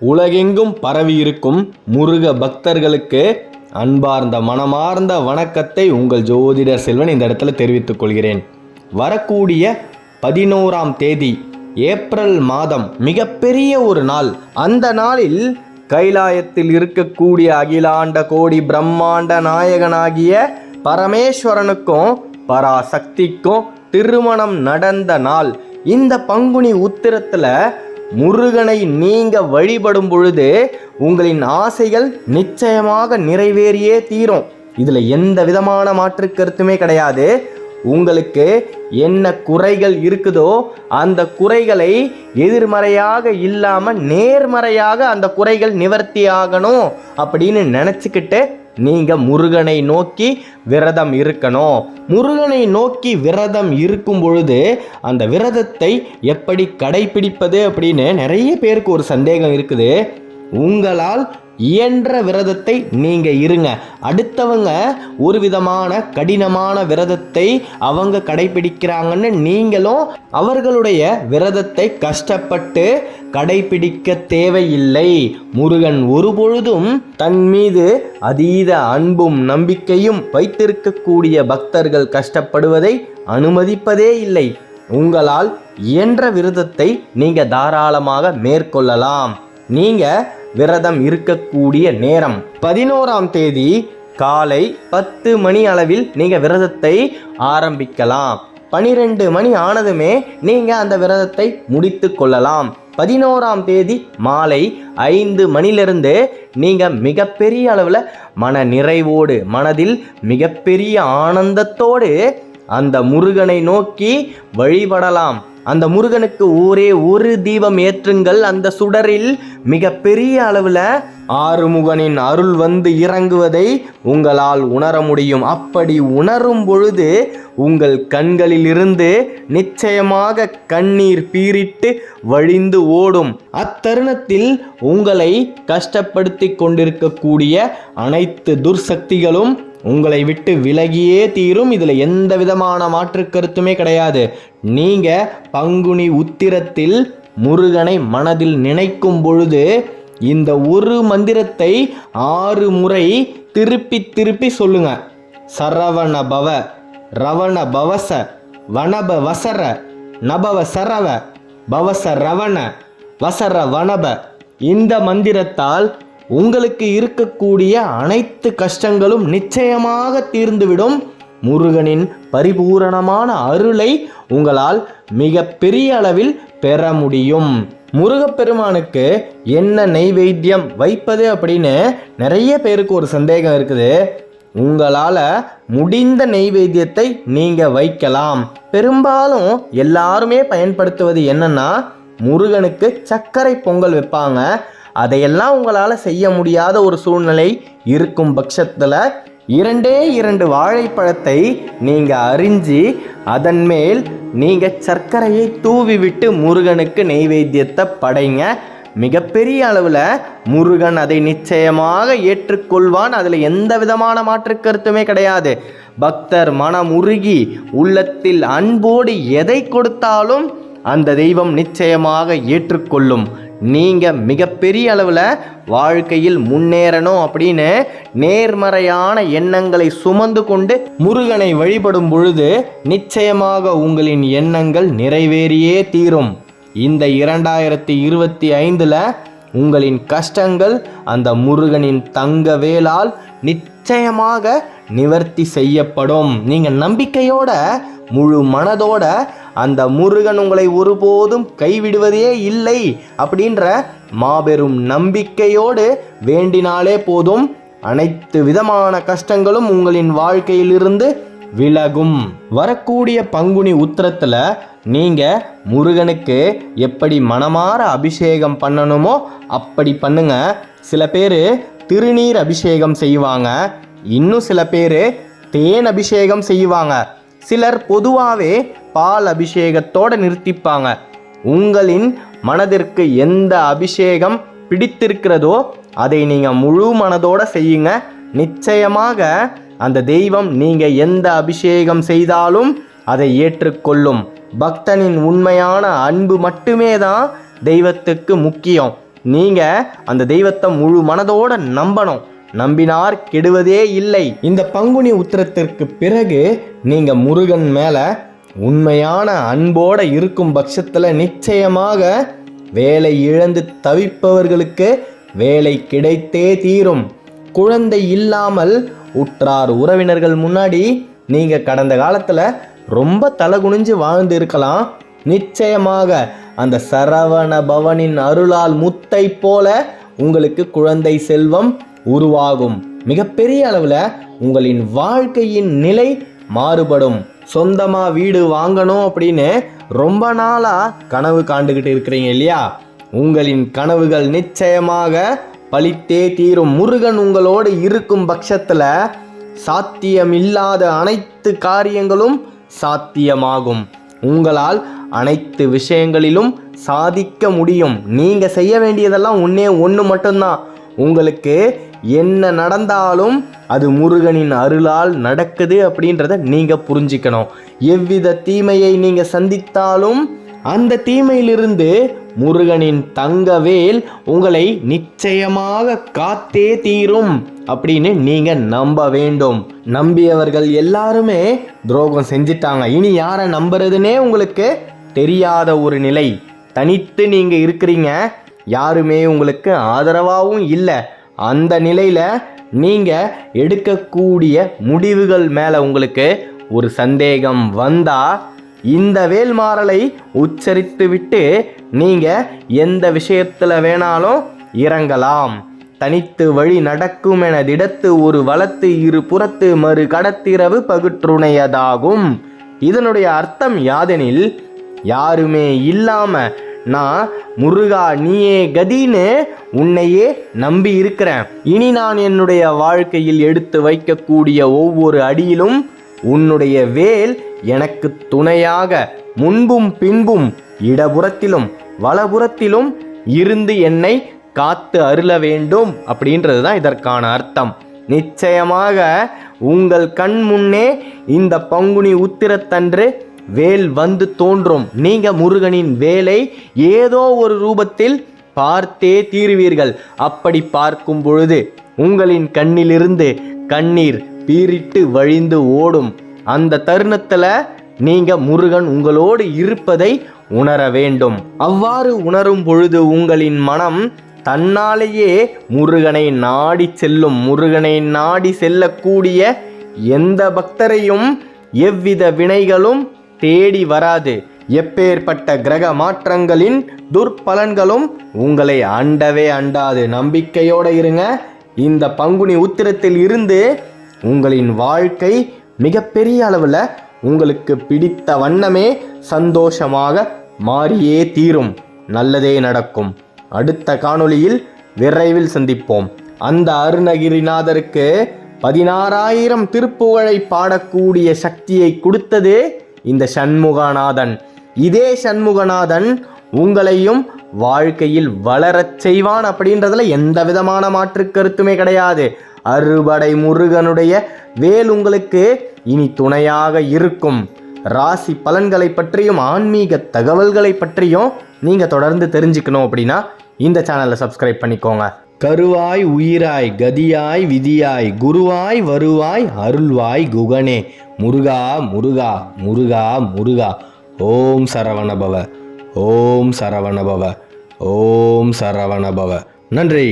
உலகெங்கும் பரவி இருக்கும் முருக பக்தர்களுக்கு அன்பார்ந்த மனமார்ந்த வணக்கத்தை உங்கள் ஜோதிடர் செல்வன் இந்த இடத்துல தெரிவித்துக் கொள்கிறேன். வரக்கூடிய 11ஆம் தேதி ஏப்ரல் மாதம் மிகப்பெரிய ஒரு நாள். அந்த நாளில் கைலாயத்தில் இருக்கக்கூடிய அகிலாண்ட கோடி பிரம்மாண்ட நாயகனாகிய பரமேஸ்வரனுக்கும் பராசக்திக்கும் திருமணம் நடந்த நாள். இந்த பங்குனி உத்திரத்தில் முருகனை நீங்க வழிபடும் பொழுது உங்களின் ஆசைகள் நிச்சயமாக நிறைவேறியே தீரும். இதில் எந்த விதமான மாற்று கருத்துமே கிடையாது. உங்களுக்கு என்ன குறைகள் இருக்குதோ அந்த குறைகளை எதிர்மறையாக இல்லாமல் நேர்மறையாக அந்த குறைகள் நிவர்த்தி ஆகணும் அப்படின்னு நினச்சிக்கிட்டு நீங்கள் முருகனை நோக்கி விரதம் இருக்கணும். முருகனை நோக்கி விரதம் இருக்கும் பொழுது அந்த விரதத்தை எப்படி கடைபிடிப்பது அப்படின்னு நிறைய பேருக்கு ஒரு சந்தேகம் இருக்குது. உங்களால் இயன்ற விரதத்தை நீங்கள் இருங்க. அடுத்தவங்க ஒரு விதமான கடினமான விரதத்தை அவங்க கடைபிடிக்கிறாங்கன்னு நீங்களும் அவர்களுடைய விரதத்தை கஷ்டப்பட்டு கடைபிடிக்க தேவையில்லை. முருகன் ஒருபொழுதும் தன் மீது அதீத அன்பும் நம்பிக்கையும் வைத்திருக்கக்கூடிய பக்தர்கள் கஷ்டப்படுவதை அனுமதிப்பதே இல்லை. உங்களால் இயன்ற விரதத்தை நீங்கள் தாராளமாக மேற்கொள்ளலாம். நீங்கள் விரதம் இருக்கக்கூடிய நேரம் 11ஆம் தேதி காலை 10 மணி அளவில் நீங்கள் விரதத்தை ஆரம்பிக்கலாம். 12 மணி ஆனதுமே நீங்கள் அந்த விரதத்தை முடித்து கொள்ளலாம். 11ஆம் தேதி மாலை 5 மணிலிருந்து நீங்கள் மிகப்பெரிய அளவில் மன நிறைவோடு மனதில் மிகப்பெரிய ஆனந்தத்தோடு அந்த முருகனை நோக்கி வழிபடலாம். அந்த முருகனுக்கு ஒரே ஒரு தீபம் ஏற்றுங்கள். அந்த சுடரில் மிக பெரிய அளவில் ஆறுமுகனின் அருள் வந்து இறங்குவதை உங்களால் உணர முடியும். அப்படி உணரும் பொழுது உங்கள் கண்களில் இருந்து நிச்சயமாக கண்ணீர் பீரிட்டு வழிந்து ஓடும். அத்தருணத்தில் உங்களை கஷ்டப்படுத்தி கொண்டிருக்கக்கூடிய அனைத்து துர்சக்திகளும் உங்களை விட்டு விலகியே தீரும். இதில் எந்த விதமான மாற்று கருத்துமே கிடையாது. நீங்கள் பங்குனி உத்திரத்தில் முருகனை மனதில் நினைக்கும் பொழுது இந்த ஒரு மந்திரத்தை 6 முறை திருப்பி திருப்பி சொல்லுங்க. சரவண பவ, ரவண பவச, வனப வசர, நபவ சரவ, பவச ரவண, வசர வனப. இந்த மந்திரத்தால் உங்களுக்கு இருக்கக்கூடிய அனைத்து கஷ்டங்களும் நிச்சயமாக தீர்ந்துவிடும். முருகனின் பரிபூரணமான அருளை உங்களால் மிக பெரிய அளவில் பெற முடியும். முருகப்பெருமானுக்கு என்ன நெய்வேத்தியம் வைப்பது அப்படின்னு நிறைய பேருக்கு ஒரு சந்தேகம் இருக்குது. உங்களால் முடிந்த நெய்வேத்தியத்தை நீங்கள் வைக்கலாம். பெரும்பாலும் எல்லாருமே பயன்படுத்துவது என்னன்னா முருகனுக்கு சர்க்கரை பொங்கல் வைப்பாங்க. அதையெல்லாம் உங்களால் செய்ய முடியாத ஒரு சூழ்நிலை இருக்கும் பட்சத்தில் 2 வாழைப்பழத்தை நீங்கள் அரிஞ்சு அதன் மேல் நீங்கள் சர்க்கரையை தூவி விட்டு முருகனுக்கு நெய்வேத்தியத்தை படைங்க. மிகப்பெரிய அளவில் முருகன் அதை நிச்சயமாக ஏற்றுக்கொள்வான். அதில் எந்த விதமான மாற்று கருத்துமே கிடையாது. பக்தர் மனம் உருகி உள்ளத்தில் அன்போடு எதை கொடுத்தாலும் அந்த தெய்வம் நிச்சயமாக ஏற்றுக்கொள்ளும். நீங்கள் மிகப்பெரிய அளவில் வாழ்க்கையில் முன்னேறணும் அப்படின்னு நேர்மறையான எண்ணங்களை சுமந்து கொண்டு முருகனை வழிபடும் பொழுது நிச்சயமாக உங்களின் எண்ணங்கள் நிறைவேறியே தீரும். இந்த 2025 உங்களின் கஷ்டங்கள் அந்த முருகனின் தங்க வேலால் நிச்சயமாக நிவர்த்தி செய்யப்படும். நீங்கள் நம்பிக்கையோட முழு மனதோட அந்த முருகன் உங்களை ஒருபோதும் கைவிடுவதே இல்லை அப்படின்ற மாபெரும் நம்பிக்கையோடு வேண்டினாலே போதும். அனைத்து விதமான கஷ்டங்களும் உங்களின் வாழ்க்கையிலிருந்து விலகும். வரக்கூடிய பங்குனி உத்திரத்தில் நீங்கள் முருகனுக்கு எப்படி மனமாற அபிஷேகம் பண்ணணுமோ அப்படி பண்ணுங்க. சில பேர் திருநீர் அபிஷேகம் செய்வாங்க. இன்னும் சில பேர் தேன் அபிஷேகம் செய்வாங்க. சிலர் பொதுவாகவே பால் அபிஷேகத்தோடு நிறுத்திப்பாங்க. உங்களின் மனதிற்கு எந்த அபிஷேகம் பிடித்திருக்கிறதோ அதை நீங்கள் முழு மனதோடு செய்யுங்க. நிச்சயமாக அந்த தெய்வம் நீங்கள் எந்த அபிஷேகம் செய்தாலும் அதை ஏற்றுக்கொள்ளும். பக்தனின் உண்மையான அன்பு மட்டுமே தான் தெய்வத்துக்கு முக்கியம். நீங்கள் அந்த தெய்வத்தை முழு மனதோட நம்பணும். நம்பினார் கெடுவதே இல்லை. இந்த பங்குனி உத்திரத்திற்கு பிறகு நீங்கள் முருகன் மேலே உண்மையான அன்போடு இருக்கும் பட்சத்தில் நிச்சயமாக வேலை இழந்து தவிப்பவர்களுக்கு வேலை கிடைத்தே தீரும். குழந்தை இல்லாமல் உற்றார் உறவினர்கள் முன்னாடி நீங்கள் கடந்த காலத்தில் ரொம்ப தலகுனிஞ்சு வாழ்ந்து இருக்கலாம். நிச்சயமாக அந்த சரவண பவனின் அருளால் முத்தை போல உங்களுக்கு குழந்தை செல்வம் உருவாகும். மிகப்பெரிய அளவில் உங்களின் வாழ்க்கையின் நிலை மாறுபடும். சொந்தமாக வீடு வாங்கணும் அப்படின்னு ரொம்ப நாளாக கனவு காண்டுகிட்டு இருக்கிறீங்க இல்லையா? உங்களின் கனவுகள் நிச்சயமாக பலித்தே தீரும். முருகன் உங்களோடு இருக்கும் பட்சத்தில் சாத்தியமில்லாத அனைத்து காரியங்களும் சாத்தியமாகும். உங்களால் அனைத்து விஷயங்களிலும் சாதிக்க முடியும். நீங்கள் செய்ய வேண்டியதெல்லாம் ஒன்று மட்டும்தான். உங்களுக்கு என்ன நடந்தாலும் அது முருகனின் அருளால் நடக்குது அப்படின்றத நீங்கள் புரிஞ்சிக்கணும். எவ்வித தீமையை நீங்கள் சந்தித்தாலும் அந்த தீமையிலிருந்து முருகனின் தங்கவேல் உங்களை நிச்சயமாக காத்தே தீரும் அப்படின்னு நீங்கள் நம்ப வேண்டும். நம்பியவர்கள் எல்லாருமே துரோகம் செஞ்சிட்டாங்க. இனி யாரை நம்புறதுனே உங்களுக்கு தெரியாத ஒரு நிலை. தனித்து நீங்கள் இருக்கிறீங்க. யாருமே உங்களுக்கு ஆதரவாகவும் இல்லை. அந்த நிலையில் நீங்கள் எடுக்கக்கூடிய முடிவுகள் மேலே உங்களுக்கு ஒரு சந்தேகம் வந்தால் இந்த வேல்மாறலை உச்சரித்து விட்டு நீங்கள் எந்த விஷயத்தில் வேணாலும் இறங்கலாம். தனித்து வழி நடக்கும் என திடத்து ஒரு வலத்து இரு புறத்து மறு கடத்திரவு பகுற்றுணையதாகும். இதனுடைய அர்த்தம் யாதெனில், யாருமே இல்லாம நான் முருகா நீயே கதின்னு உன்னையே நம்பி இருக்கிறேன். இனி நான் என்னுடைய வாழ்க்கையில் எடுத்து வைக்கக்கூடிய ஒவ்வொரு அடியிலும் உன்னுடைய வேல் எனக்கு துணையாக முன்பும் பின்பும் இடபுறத்திலும் வலபுறத்திலும் இருந்து என்னை காத்து அருள வேண்டும் அப்படின்றது தான் இதற்கான அர்த்தம். நிச்சயமாக உங்கள் கண் முன்னே இந்த பங்குனி உத்திரத்தன்று வேல் வந்து தோன்றும். நீங்கள் முருகனின் வேலை ஏதோ ஒரு ரூபத்தில் பார்த்தே தீருவீர்கள். அப்படி பார்க்கும் பொழுது உங்களின் கண்ணிலிருந்து கண்ணீர் பீரிட்டு வழிந்து ஓடும். அந்த தருணத்தில் நீங்கள் முருகன் உங்களோடு இருப்பதை உணர வேண்டும். அவ்வாறு உணரும் பொழுது உங்களின் மனம் தன்னாலேயே முருகனை நாடி செல்லும். முருகனை நாடி செல்லக்கூடிய எந்த பக்தரையும் எவ்வித வினைகளும் தேடி வராது. எப்பேற்பட்ட கிரக மாற்றங்களின் துர்பலன்களும் உங்களை அண்டவே அண்டாது. நம்பிக்கையோடு இருங்க. இந்த பங்குனி உத்திரத்தில் இருந்து உங்களின் வாழ்க்கை மிகப்பெரிய அளவில் உங்களுக்கு பிடித்த வண்ணமே சந்தோஷமாக மாறியே தீரும். நல்லதே நடக்கும். அடுத்த காணொளியில் விரைவில் சந்திப்போம். அந்த அருணகிரிநாதருக்கு 16,000 திருப்புகழை பாடக்கூடிய சக்தியை கொடுத்தது இந்த சண்முகநாதன். இதே சண்முகநாதன் உங்களையும் வாழ்க்கையில் வளரச் செய்வான் அப்படின்றதுல எந்த விதமான மாற்று கருத்துமே கிடையாது. அறுபடை முருகனுடைய வேல் உங்களுக்கு இனி துணையாக இருக்கும். ராசி பலன்களை பற்றியும் ஆன்மீக தகவல்களை பற்றியும் நீங்கள் தொடர்ந்து தெரிஞ்சுக்கணும் அப்படின்னா இந்த சேனலை சப்ஸ்கிரைப் பண்ணிக்கோங்க. கருவாய் உயிராய் கதியாய் விதியாய் குருவாய் வருவாய் அருள்வாய் குகனே முருகா முருகா முருகா முருகா. ஓம் சரவணபவ, ஓம் சரவணபவ, ஓம் சரவணபவ. நன்றி.